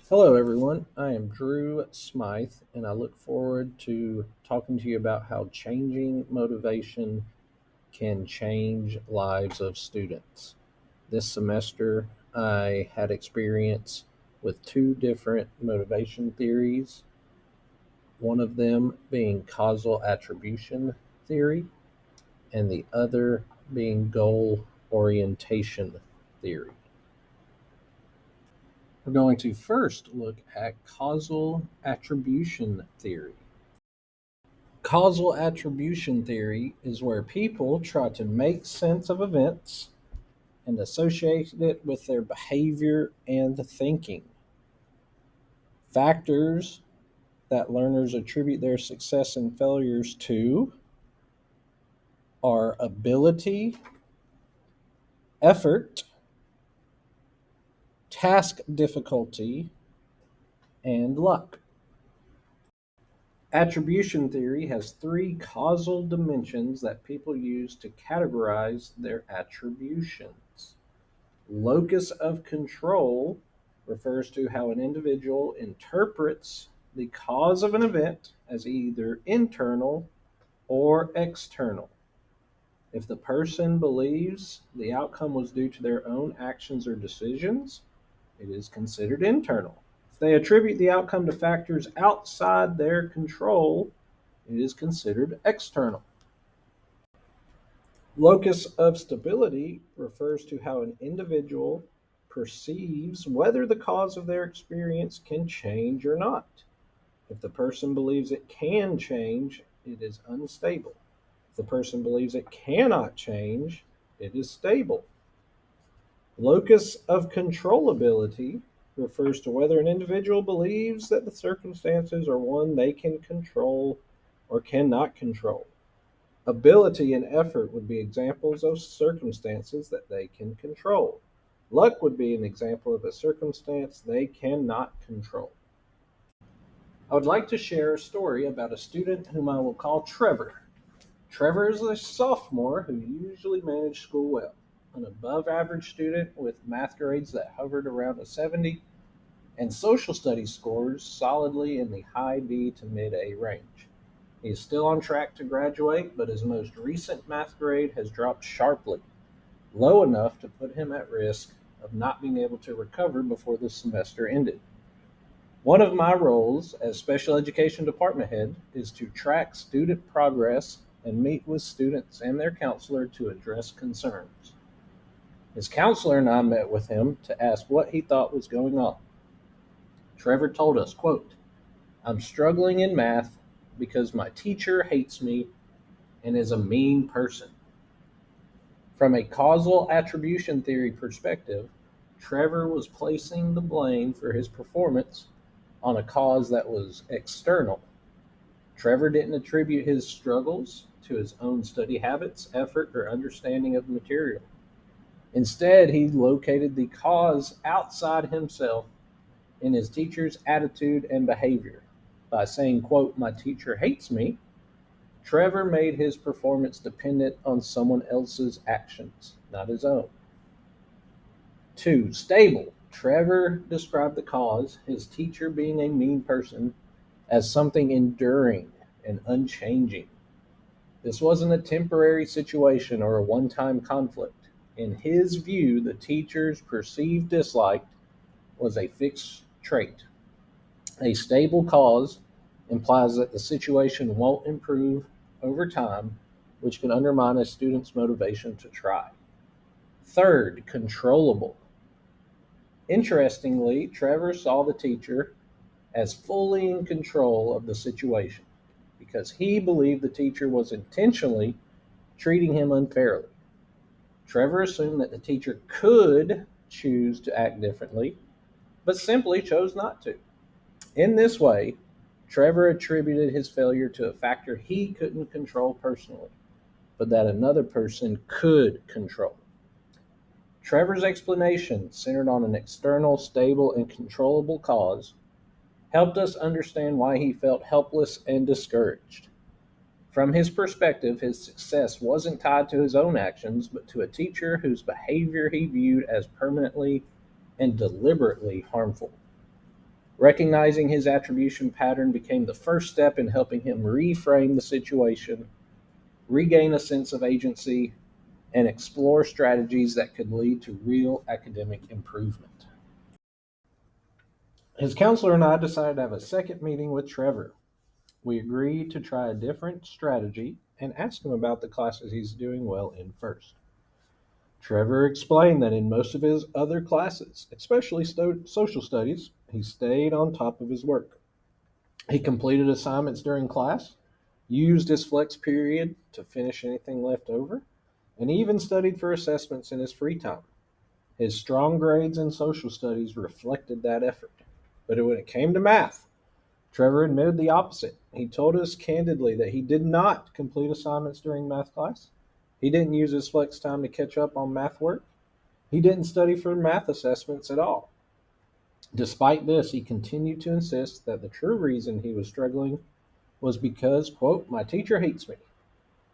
Hello, everyone. I am Drew Smythe, and I look forward to talking to you about how changing motivation can change lives of students. This semester, I had experience with two different motivation theories, one of them being causal attribution theory, and the other being goal orientation theory. We're going to first look at causal attribution theory. Causal attribution theory is where people try to make sense of events and associate it with their behavior and thinking. Factors that learners attribute their success and failures to are ability, effort, task difficulty, and luck. Attribution theory has three causal dimensions that people use to categorize their attributions. Locus of control refers to how an individual interprets the cause of an event as either internal or external. If the person believes the outcome was due to their own actions or decisions, it is considered internal. If they attribute the outcome to factors outside their control, it is considered external. Locus of stability refers to how an individual perceives whether the cause of their experience can change or not. If the person believes it can change, it is unstable. If the person believes it cannot change, it is stable. Locus of controllability refers to whether an individual believes that the circumstances are one they can control or cannot control. Ability and effort would be examples of circumstances that they can control. Luck would be an example of a circumstance they cannot control. I would like to share a story about a student whom I will call Trevor. Trevor is a sophomore who usually managed school well, an above average student with math grades that hovered around a 70 and social studies scores solidly in the high B to mid A range. He is still on track to graduate, but his most recent math grade has dropped sharply, low enough to put him at risk of not being able to recover before the semester ended. One of my roles as special education department head is to track student progress and meet with students and their counselor to address concerns. His counselor and I met with him to ask what he thought was going on. Trevor told us, quote, "I'm struggling in math because my teacher hates me and is a mean person." From a causal attribution theory perspective, Trevor was placing the blame for his performance on a cause that was external. Trevor didn't attribute his struggles to his own study habits, effort, or understanding of the material. Instead, he located the cause outside himself in his teacher's attitude and behavior. By saying, quote, "My teacher hates me," Trevor made his performance dependent on someone else's actions, not his own. Two, stable. Trevor described the cause, his teacher being a mean person, as something enduring and unchanging. This wasn't a temporary situation or a one time conflict. In his view, the teacher's perceived dislike was a fixed trait. A stable cause implies that the situation won't improve over time, which can undermine a student's motivation to try. Third, controllable. Interestingly, Trevor saw the teacher as fully in control of the situation because he believed the teacher was intentionally treating him unfairly. Trevor assumed that the teacher could choose to act differently, but simply chose not to. In this way, Trevor attributed his failure to a factor he couldn't control personally, but that another person could control. Trevor's explanation, centered on an external, stable, and controllable cause, helped us understand why he felt helpless and discouraged. From his perspective, his success wasn't tied to his own actions, but to a teacher whose behavior he viewed as permanently and deliberately harmful. Recognizing his attribution pattern became the first step in helping him reframe the situation, regain a sense of agency, and explore strategies that could lead to real academic improvement. His counselor and I decided to have a second meeting with Trevor. We agreed to try a different strategy and ask him about the classes he's doing well in first. Trevor explained that in most of his other classes, especially social studies, he stayed on top of his work. He completed assignments during class, used his flex period to finish anything left over, and even studied for assessments in his free time. His strong grades in social studies reflected that effort. But when it came to math, Trevor admitted the opposite. He told us candidly that he did not complete assignments during math class. He didn't use his flex time to catch up on math work. He didn't study for math assessments at all. Despite this, he continued to insist that the true reason he was struggling was because, quote, my teacher hates me,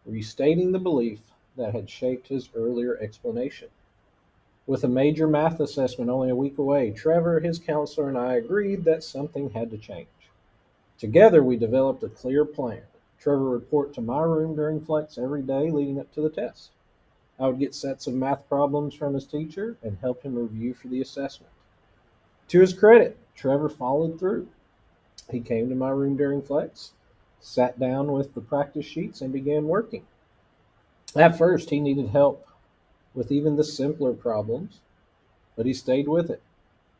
restating the belief that had shaped his earlier explanation. With a major math assessment only a week away, Trevor, his counselor, and I agreed that something had to change. Together, we developed a clear plan. Trevor would report to my room during flex every day leading up to the test. I would get sets of math problems from his teacher and help him review for the assessment. To his credit, Trevor followed through. He came to my room during flex, sat down with the practice sheets, and began working. At first, he needed help with even the simpler problems, but he stayed with it.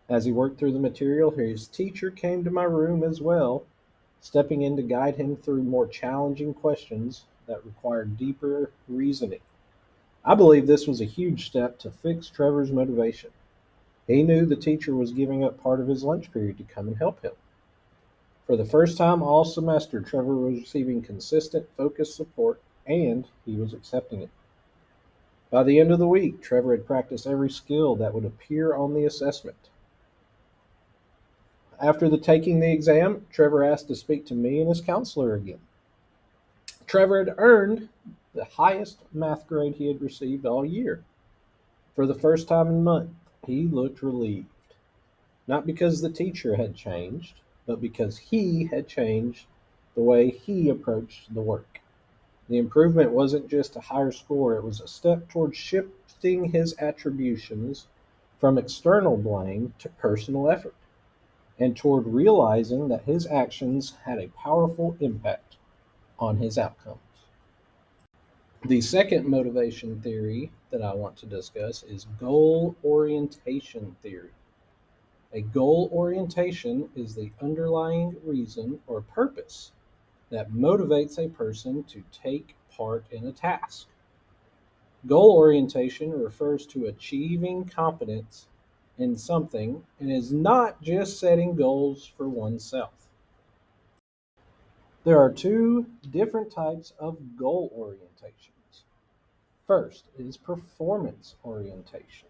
As he worked through the material, his teacher came to my room as well, stepping in to guide him through more challenging questions that required deeper reasoning. I believe this was a huge step to fix Trevor's motivation. He knew the teacher was giving up part of his lunch period to come and help him. For the first time all semester, Trevor was receiving consistent, focused support, and he was accepting it. By the end of the week, Trevor had practiced every skill that would appear on the assessment. After taking the exam, Trevor asked to speak to me and his counselor again. Trevor had earned the highest math grade he had received all year. For the first time in months, he looked relieved. Not because the teacher had changed, but because he had changed the way he approached the work. The improvement wasn't just a higher score, it was a step toward shifting his attributions from external blame to personal effort, and toward realizing that his actions had a powerful impact on his outcomes. The second motivation theory that I want to discuss is goal orientation theory. A goal orientation is the underlying reason or purpose that motivates a person to take part in a task. Goal orientation refers to achieving competence in something and is not just setting goals for oneself. There are two different types of goal orientations. First is performance orientation,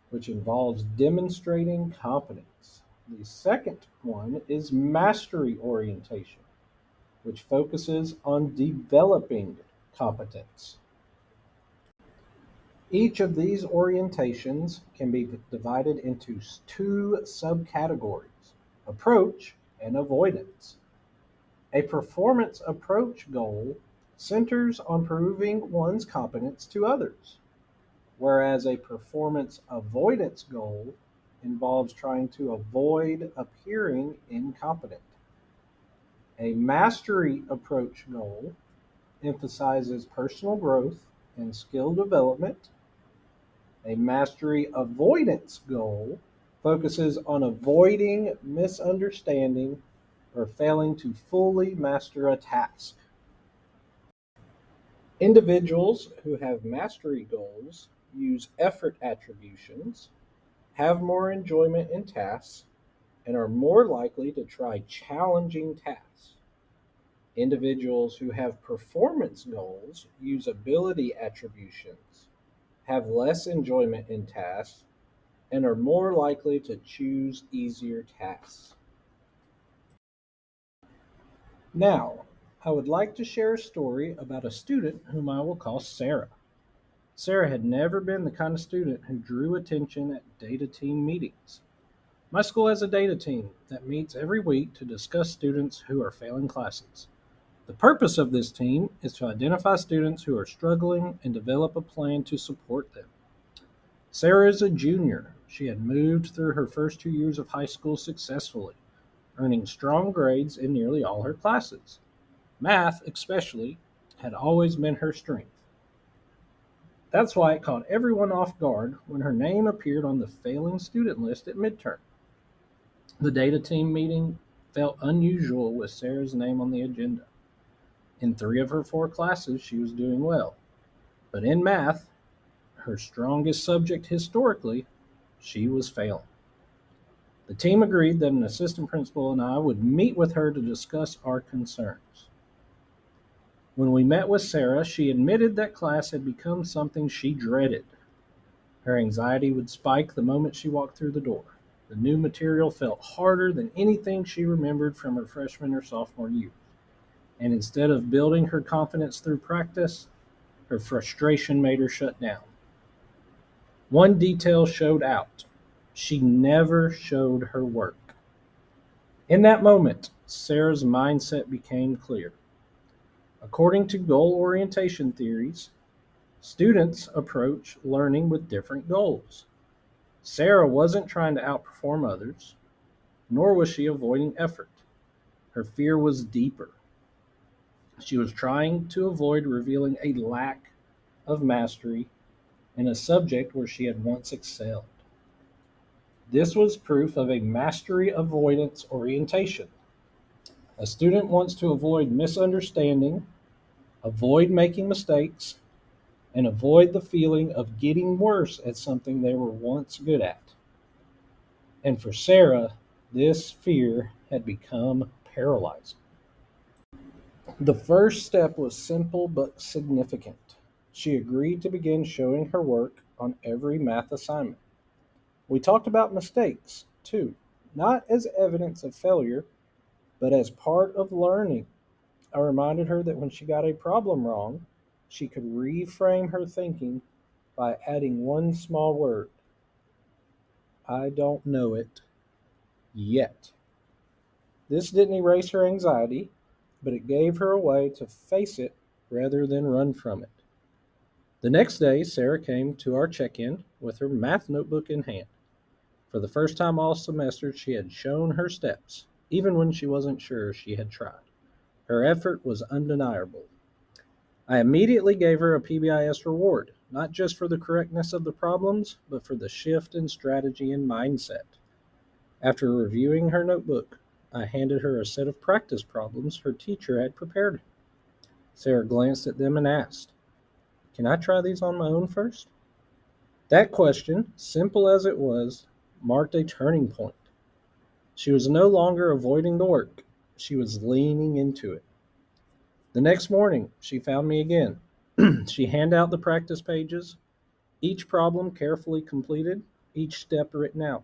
which involves demonstrating competence. The second one is mastery orientation, which focuses on developing competence. Each of these orientations can be divided into two subcategories: approach and avoidance. A performance approach goal centers on proving one's competence to others, whereas a performance avoidance goal involves trying to avoid appearing incompetent. A mastery approach goal emphasizes personal growth and skill development. A mastery avoidance goal focuses on avoiding misunderstanding or failing to fully master a task. Individuals who have mastery goals use effort attributions, have more enjoyment in tasks, and are more likely to try challenging tasks. Individuals who have performance goals use ability attributions, have less enjoyment in tasks, and are more likely to choose easier tasks. Now, I would like to share a story about a student whom I will call Sarah. Sarah had never been the kind of student who drew attention at data team meetings. My school has a data team that meets every week to discuss students who are failing classes. The purpose of this team is to identify students who are struggling and develop a plan to support them. Sarah is a junior. She had moved through her first 2 years of high school successfully, earning strong grades in nearly all her classes. Math, especially, had always been her strength. That's why it caught everyone off guard when her name appeared on the failing student list at midterm. The data team meeting felt unusual with Sarah's name on the agenda. In 3 of her 4 classes, she was doing well. But in math, her strongest subject historically, she was failing. The team agreed that an assistant principal and I would meet with her to discuss our concerns. When we met with Sarah, she admitted that class had become something she dreaded. Her anxiety would spike the moment she walked through the door. The new material felt harder than anything she remembered from her freshman or sophomore year. And instead of building her confidence through practice, her frustration made her shut down. One detail showed out. She never showed her work. In that moment, Sarah's mindset became clear. According to goal orientation theories, students approach learning with different goals. Sarah wasn't trying to outperform others, nor was she avoiding effort. Her fear was deeper. She was trying to avoid revealing a lack of mastery in a subject where she had once excelled. This was proof of a mastery avoidance orientation. A student wants to avoid misunderstanding, avoid making mistakes, and avoid the feeling of getting worse at something they were once good at. And for Sarah, this fear had become paralyzing. The first step was simple but significant. She agreed to begin showing her work on every math assignment. We talked about mistakes, too, not as evidence of failure, but as part of learning. I reminded her that when she got a problem wrong, she could reframe her thinking by adding one small word: I don't know it yet. This didn't erase her anxiety, but it gave her a way to face it rather than run from it. The next day, Sarah came to our check in with her math notebook in hand. For the first time all semester, she had shown her steps, even when she wasn't sure she had tried. Her effort was undeniable. I immediately gave her a PBIS reward, not just for the correctness of the problems, but for the shift in strategy and mindset. After reviewing her notebook, I handed her a set of practice problems her teacher had prepared. Sarah glanced at them and asked, Can I try these on my own first? That question, simple as it was, marked a turning point. She was no longer avoiding the work, she was leaning into it. The next morning, she found me again. She handed out the practice pages, each problem carefully completed, each step written out.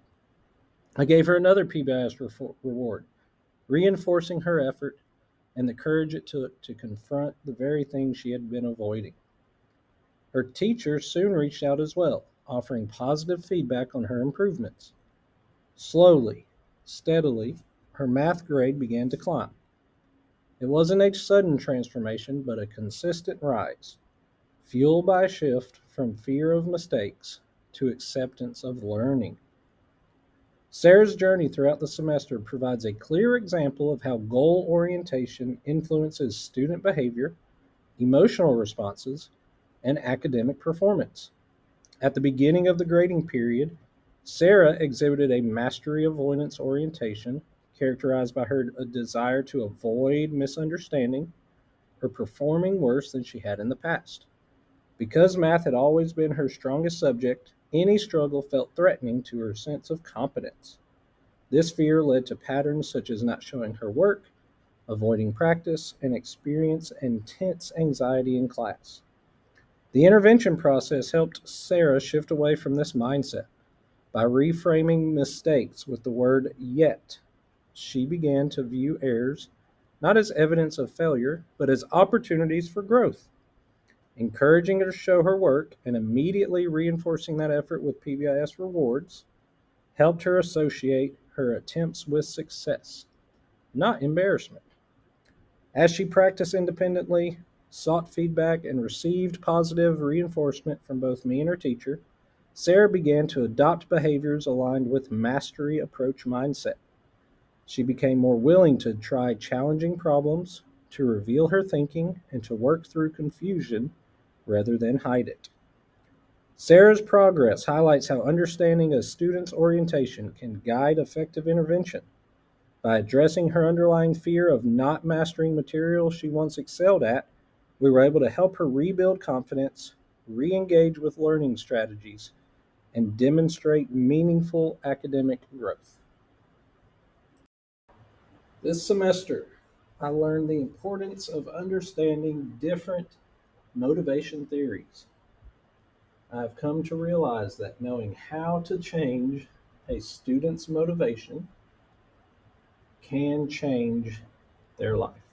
I gave her another PBIS reward, reinforcing her effort and the courage it took to confront the very thing she had been avoiding. Her teacher soon reached out as well, offering positive feedback on her improvements. Slowly, steadily, her math grade began to climb. It wasn't a sudden transformation, but a consistent rise, fueled by a shift from fear of mistakes to acceptance of learning. Sarah's journey throughout the semester provides a clear example of how goal orientation influences student behavior, emotional responses, and academic performance. At the beginning of the grading period, Sarah exhibited a mastery avoidance orientation characterized by her desire to avoid misunderstanding or performing worse than she had in the past. Because math had always been her strongest subject, any struggle felt threatening to her sense of competence. This fear led to patterns such as not showing her work, avoiding practice, and experience intense anxiety in class. The intervention process helped Sarah shift away from this mindset. By reframing mistakes with the word yet, she began to view errors not as evidence of failure, but as opportunities for growth. Encouraging her to show her work and immediately reinforcing that effort with PBIS rewards helped her associate her attempts with success, not embarrassment. As she practiced independently, sought feedback, and received positive reinforcement from both me and her teacher, Sarah began to adopt behaviors aligned with mastery approach mindset. She became more willing to try challenging problems, to reveal her thinking, and to work through confusion rather than hide it. Sarah's progress highlights how understanding a student's orientation can guide effective intervention. By addressing her underlying fear of not mastering material she once excelled at, we were able to help her rebuild confidence, re engage with learning strategies, and demonstrate meaningful academic growth. This semester, I learned the importance of understanding different motivation theories. I've come to realize that knowing how to change a student's motivation can change their life.